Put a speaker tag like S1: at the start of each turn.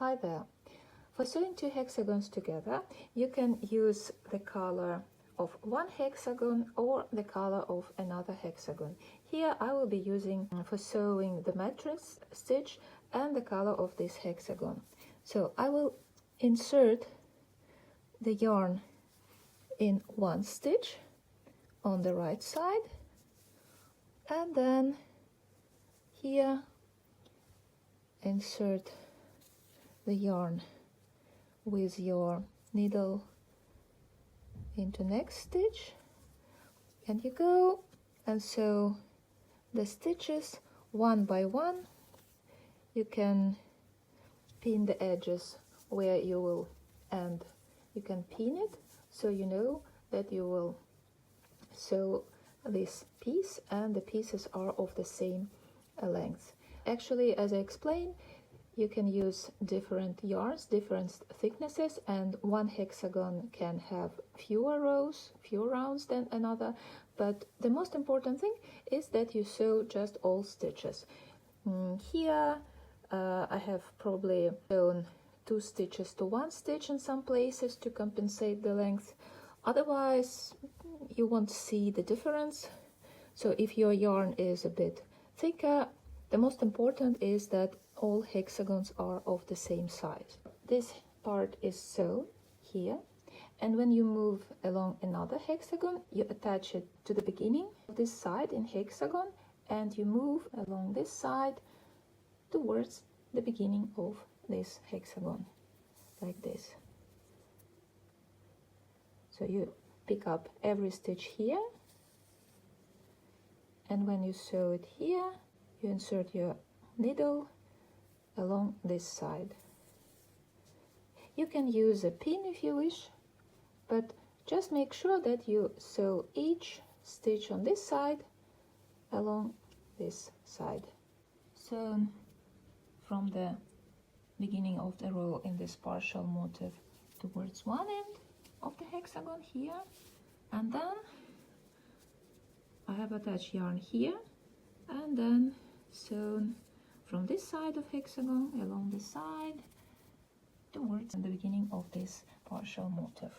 S1: Hi there. For sewing two hexagons together, you can use the color of one hexagon or the color of another hexagon. Here I will be using for sewing the mattress stitch and the color of this hexagon. So I will insert the yarn in one stitch on the right side, and then here insert the yarn with your needle into next stitch, and you go and sew the stitches one by one. You can pin the edges where you will end. You can pin it so you know that you will sew this piece and the pieces are of the same length. Actually, as I explained, you can use different yarns, different thicknesses, and one hexagon can have fewer rounds than another, but the most important thing is that you sew just all stitches. Here I have probably sewn 2 stitches to 1 stitch in some places to compensate the length. Otherwise you won't see the difference. So if your yarn is a bit thicker, the most important is that all hexagons are of the same size. This part is sewn here, and when you move along another hexagon, you attach it to the beginning of this side in hexagon, and you move along this side towards the beginning of this hexagon, like this. So you pick up every stitch here, and when you sew it here, you insert your needle along this side. You can use a pin if you wish, but just make sure that you sew each stitch on this side along this side. So from the beginning of the row in this partial motif towards one end of the hexagon here, and then I have attached yarn here and then sewn from this side of hexagon along the side towards the beginning of this partial motif.